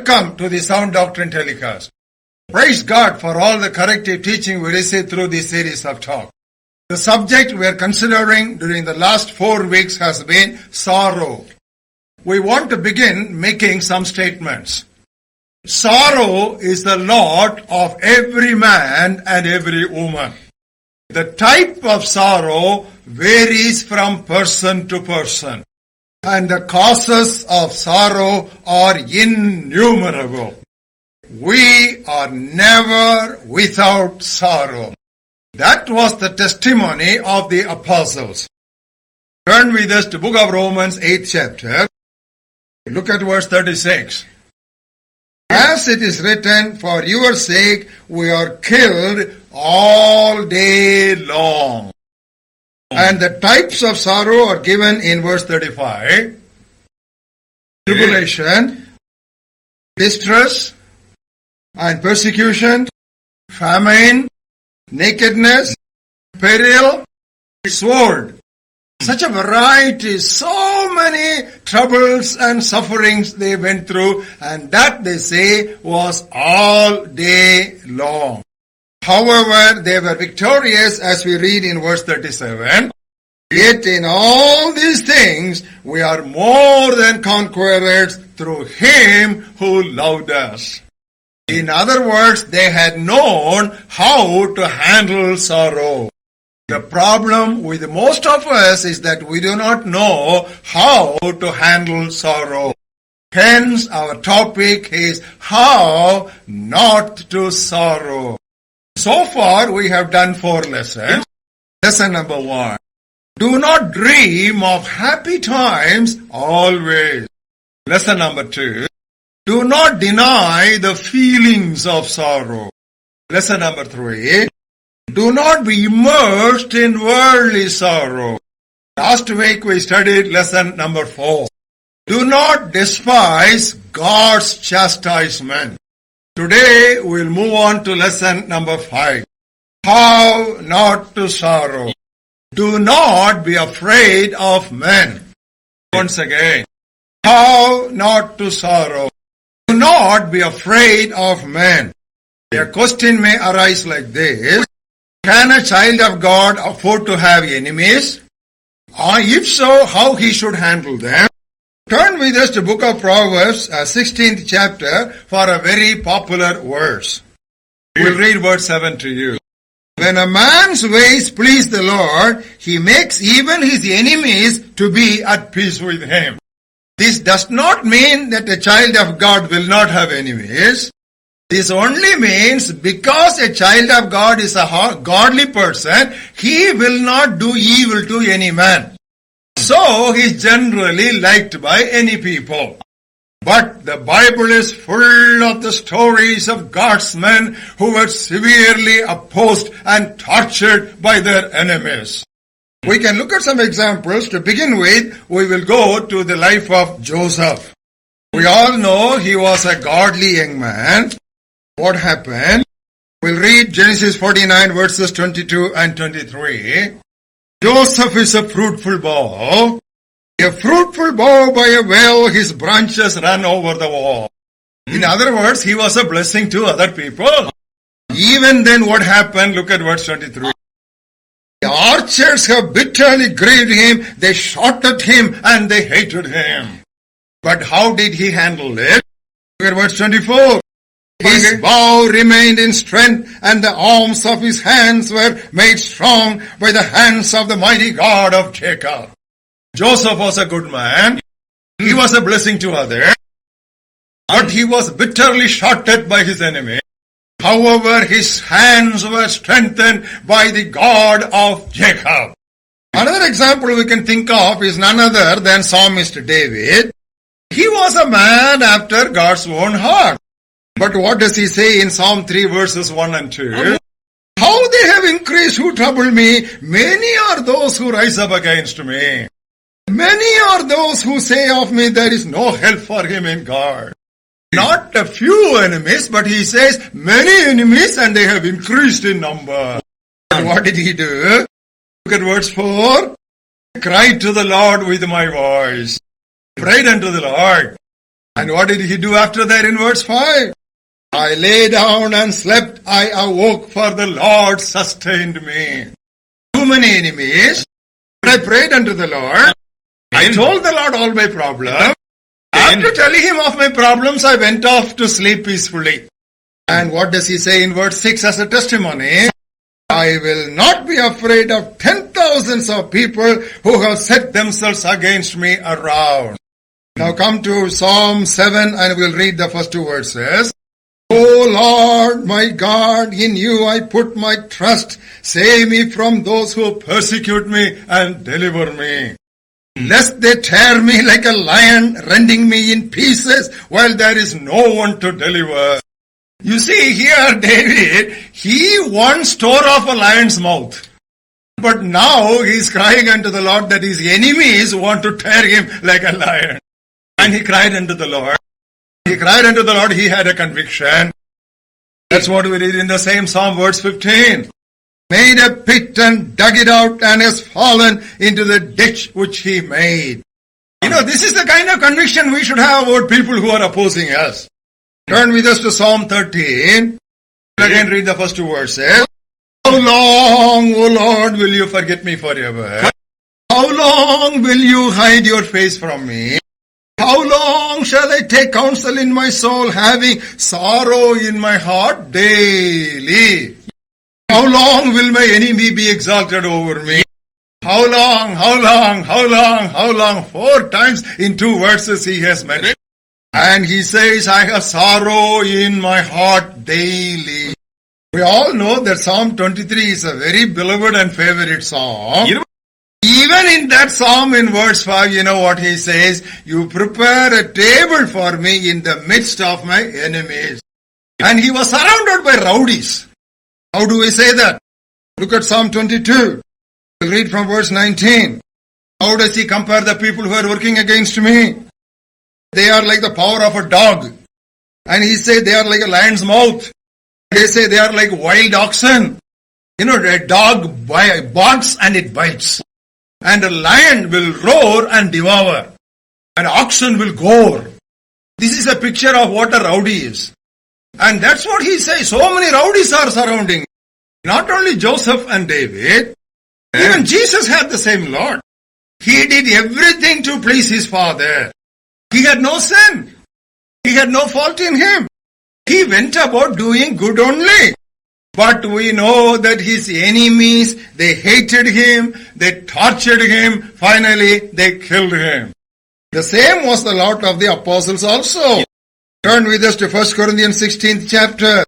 Welcome to the Sound Doctrine telecast. Praise God for all the corrective teaching we received through this series of talk. The subject we are considering during the last 4 weeks has been sorrow. We want to begin making some statements. Sorrow is the lot of every man and every woman. The type of sorrow varies from person to person, and the causes of sorrow are innumerable. We are never without sorrow. That was the testimony of the apostles. Turn with us to book of Romans 8th chapter. Look at verse 36. As it is written, for your sake we are killed all day long. And the types of sorrow are given in verse 35. Tribulation, distress, and persecution, famine, nakedness, peril, sword. Such a variety, so many troubles and sufferings they went through, and that, they say, was all day long. However, they were victorious, as we read in verse 37. Yet in all these things we are more than conquerors through Him who loved us. In other words, they had known how to handle sorrow. The problem with most of us is that we do not know how to handle sorrow. Hence, our topic is how not to sorrow. So far, we have done 4 lessons. Lesson number 1. Do not dream of happy times always. Lesson number 2. Do not deny the feelings of sorrow. Lesson number 3. Do not be immersed in worldly sorrow. Last week we studied lesson number 4. Do not despise God's chastisement. Today we will move on to lesson number 5. How not to sorrow. Do not be afraid of men. Once again, how not to sorrow. Do not be afraid of men. A question may arise like this. Can a child of God afford to have enemies? If so, how he should handle them? Turn with us to book of Proverbs, 16th chapter, for a very popular verse. We'll read verse 7 to you. When a man's ways please the Lord, he makes even his enemies to be at peace with him. This does not mean that a child of God will not have enemies. This only means because a child of God is a godly person, he will not do evil to any man. So he is generally liked by any people. But the Bible is full of the stories of God's men who were severely opposed and tortured by their enemies. We can look at some examples. To begin with, we will go to the life of Joseph. We all know he was a godly young man. What happened? We'll read Genesis 49 verses 22 and 23. Joseph is a fruitful bough. A fruitful bough by a well, his branches ran over the wall. In other words, he was a blessing to other people. Even then, what happened? Look at verse 23. The archers have bitterly grieved him. They shot at him and they hated him. But how did he handle it? Look at verse 24. His bow remained in strength, and the arms of his hands were made strong by the hands of the mighty God of Jacob. Joseph was a good man. He was a blessing to others. But he was bitterly shot at by his enemy. However, his hands were strengthened by the God of Jacob. Another example we can think of is none other than Psalmist David. He was a man after God's own heart. But what does he say in Psalm 3 verses 1 and 2? How they have increased who trouble me. Many are those who rise up against me. Many are those who say of me there is no help for him in God. Not a few enemies, but he says many enemies and they have increased in number. And what did he do? Look at verse 4. I cried to the Lord with my voice. Prayed unto the Lord. And what did he do after that in verse 5? I lay down and slept, I awoke, for the Lord sustained me. Too many enemies. I prayed unto the Lord. I told the Lord all my problems. After telling him of my problems, I went off to sleep peacefully. And what does he say in verse 6 as a testimony? I will not be afraid of 10,000s of people who have set themselves against me around. Now come to Psalm 7 and we'll read the first two verses. O Lord, my God, in you I put my trust. Save me from those who persecute me and deliver me. Lest they tear me like a lion, rending me in pieces, while there is no one to deliver. You see here, David, he once tore off a lion's mouth. But now he is crying unto the Lord that his enemies want to tear him like a lion. And he cried unto the Lord. He cried unto the Lord, he had a conviction. That's what we read in the same Psalm, verse 15. Made a pit and dug it out and has fallen into the ditch which he made. You know, this is the kind of conviction we should have about people who are opposing us. Turn with us to Psalm 13. Again, read the first two verses. How long, O Lord, will you forget me forever? How long will you hide your face from me? How long shall I take counsel in my soul, having sorrow in my heart daily? How long will my enemy be exalted over me? How long, how long, how long, how long? 4 times in 2 verses he has mentioned. And he says, I have sorrow in my heart daily. We all know that Psalm 23 is a very beloved and favorite psalm. Even in that psalm in verse 5, you know what he says? You prepare a table for me in the midst of my enemies. And he was surrounded by rowdies. How do we say that? Look at Psalm 22. We'll read from verse 19. How does he compare the people who are working against me? They are like the power of a dog. And he said they are like a lion's mouth. They say they are like wild oxen. You know, a dog barks and it bites. And a lion will roar and devour. An oxen will gore. This is a picture of what a rowdy is. And that's what he says. So many rowdies are surrounding. Not only Joseph and David, even Jesus had the same Lord. He did everything to please his Father. He had no sin. He had no fault in him. He went about doing good only. But we know that his enemies, they hated him, they tortured him, finally they killed him. The same was the lot of the apostles also. Turn with us to 1 Corinthians 16th chapter.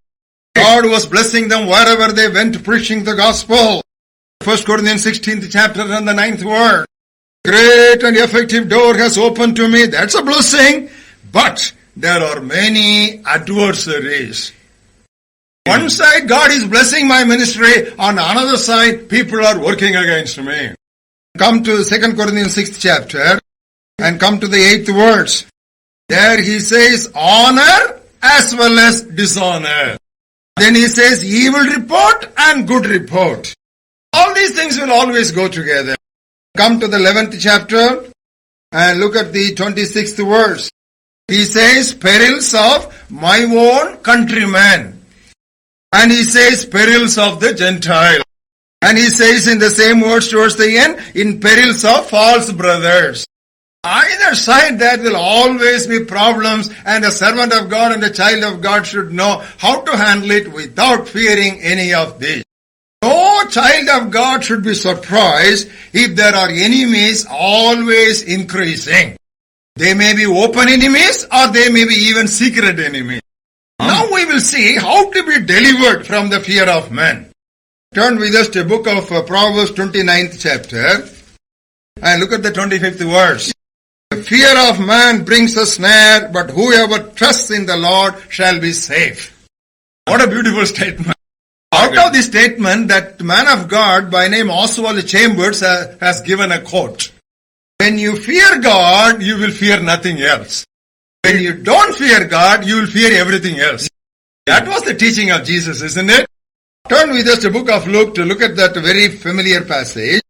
God was blessing them wherever they went preaching the gospel. 1 Corinthians 16th chapter and the 9th word. Great and effective door has opened to me. That's a blessing. But there are many adversaries. One side, God is blessing my ministry. On another side, people are working against me. Come to 2 Corinthians 6th chapter and come to the 8th verse. There he says, honor as well as dishonor. Then he says, evil report and good report. All these things will always go together. Come to the 11th chapter and look at the 26th verse. He says, perils of my own countrymen. And he says, perils of the Gentile. And he says in the same words towards the end, in perils of false brothers. Either side, there will always be problems, and a servant of God and a child of God should know how to handle it without fearing any of this. No child of God should be surprised if there are enemies always increasing. They may be open enemies or they may be even secret enemies. Now we will see how to be delivered from the fear of men. Turn with us to the book of Proverbs 29th chapter and look at the 25th verse. The fear of man brings a snare, but whoever trusts in the Lord shall be safe. What a beautiful statement. Out of this statement, that man of God by name Oswald Chambers has given a quote. When you fear God, you will fear nothing else. When you don't fear God, you will fear everything else. That was the teaching of Jesus, isn't it? Turn with us to the book of Luke to look at that very familiar passage.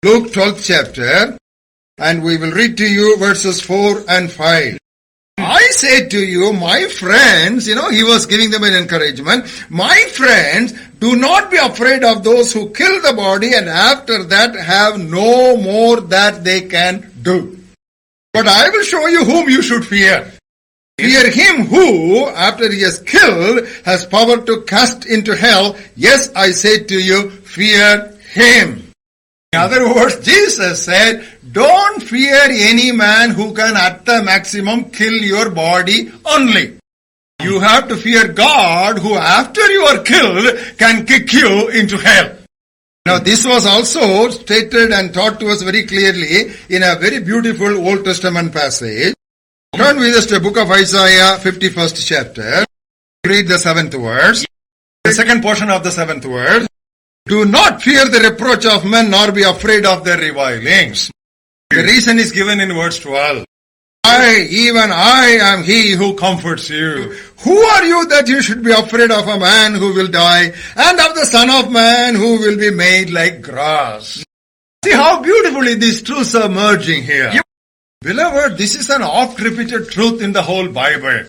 Luke 12th chapter, and we will read to you verses 4 and 5. I say to you, my friends, he was giving them an encouragement. My friends, do not be afraid of those who kill the body and after that have no more that they can do. But I will show you whom you should fear. Fear him who, after he has killed, has power to cast into hell. Yes, I say to you, fear him. In other words, Jesus said, don't fear any man who can at the maximum kill your body only. You have to fear God who after you are killed can kick you into hell. Now this was also stated and taught to us very clearly in a very beautiful Old Testament passage. Turn with us to the book of Isaiah, 51st chapter. Read the 7th verse. The second portion of the 7th verse. Do not fear the reproach of men, nor be afraid of their revilings. The reason is given in verse 12. Even I am he who comforts you. Who are you that you should be afraid of a man who will die, and of the son of man who will be made like grass? See how beautifully these truths are merging here. Beloved, this is an oft-repeated truth in the whole Bible.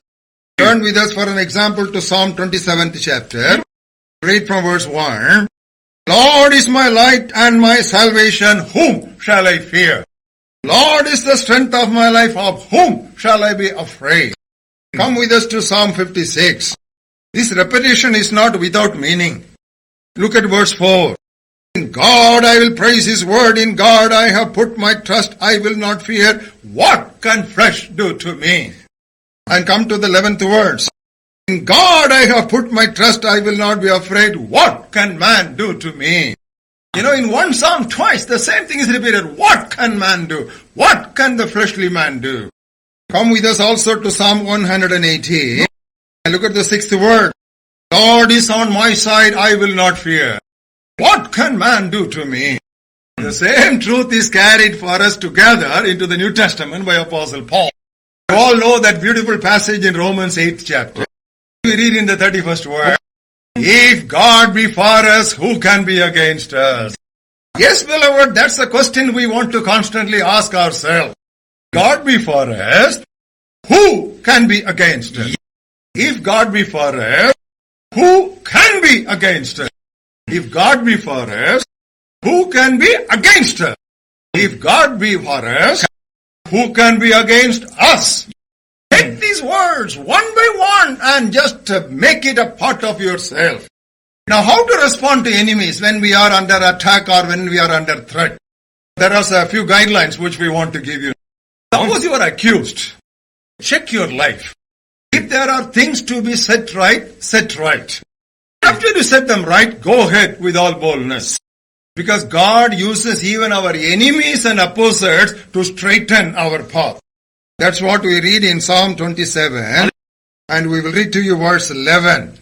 Turn with us for an example to Psalm 27th chapter. Read from verse 1. Lord is my light and my salvation, whom shall I fear? Lord is the strength of my life, of whom shall I be afraid? Come with us to Psalm 56. This repetition is not without meaning. Look at verse 4. In God I will praise his word, in God I have put my trust, I will not fear. What can flesh do to me? And come to the 11th verse. In God I have put my trust, I will not be afraid. What can man do to me? In one psalm twice, the same thing is repeated. What can man do? What can the fleshly man do? Come with us also to Psalm 180. And look at the 6th word. Lord is on my side, I will not fear. What can man do to me? The same truth is carried for us together into the New Testament by Apostle Paul. You all know that beautiful passage in Romans 8th chapter. We read in the 31st verse, if God be for us, who can be against us? Yes, beloved, that's the question we want to constantly ask ourselves. God be for us, who can be against us? If God be for us, who can be against us? If God be for us, who can be against us? If God be for us, who can be against us? Take these words one by one and just make it a part of yourself. Now, how to respond to enemies when we are under attack or when we are under threat? There are a few guidelines which we want to give you. Suppose you are accused. Check your life. If there are things to be set right, set right. After you set them right, go ahead with all boldness. Because God uses even our enemies and opposers to straighten our path. That's what we read in Psalm 27, and we will read to you verse 11.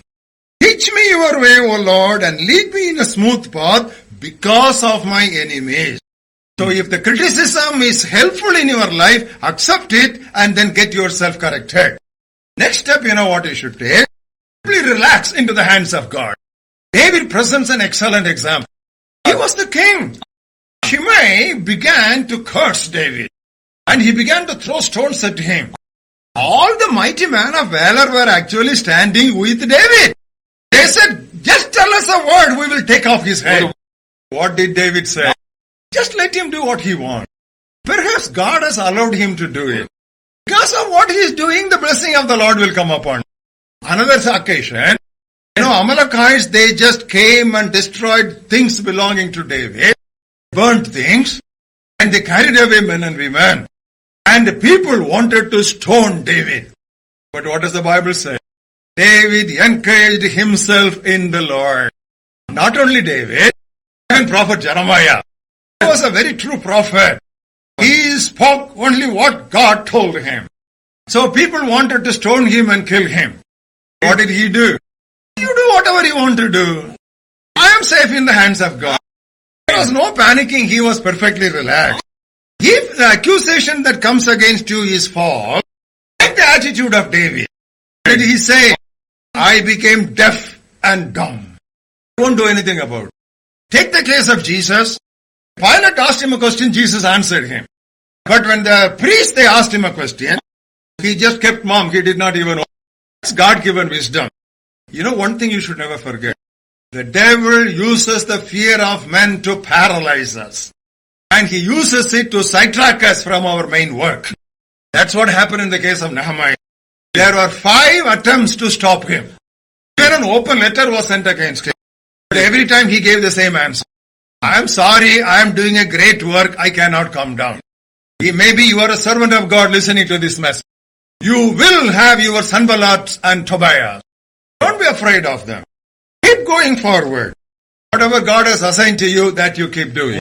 Teach me your way, O Lord, and lead me in a smooth path because of my enemies. So if the criticism is helpful in your life, accept it and then get yourself corrected. Next step, you know what you should take? Simply relax into the hands of God. David presents an excellent example. He was the king. Shimei began to curse David. And he began to throw stones at him. All the mighty men of valor were actually standing with David. They said, just tell us a word, we will take off his head. What did David say? Just let him do what he wants. Perhaps God has allowed him to do it. Because of what he is doing, the blessing of the Lord will come upon him. Another occasion, Amalekites, they just came and destroyed things belonging to David, burnt things, and they carried away men and women. And the people wanted to stone David. But what does the Bible say? David encouraged himself in the Lord. Not only David, even prophet Jeremiah. He was a very true prophet. He spoke only what God told him. So people wanted to stone him and kill him. What did he do? You do whatever you want to do. I am safe in the hands of God. There was no panicking. He was perfectly relaxed. If the accusation that comes against you is false, take the attitude of David. What did he say? I became deaf and dumb. Won't do anything about it. Take the case of Jesus. Pilate asked him a question, Jesus answered him. But when the priest, they asked him a question, He just kept mum. He did not even know. It's God-given wisdom. You know, one thing you should never forget. The devil uses the fear of men to paralyze us. And he uses it to sidetrack us from our main work. That's what happened in the case of Nehemiah. There were 5 attempts to stop him. Even an open letter was sent against him. But every time he gave the same answer. I am sorry, I am doing a great work, I cannot come down. Maybe you are a servant of God listening to this message. You will have your Sanballats and Tobias. Don't be afraid of them. Keep going forward. Whatever God has assigned to you, that you keep doing.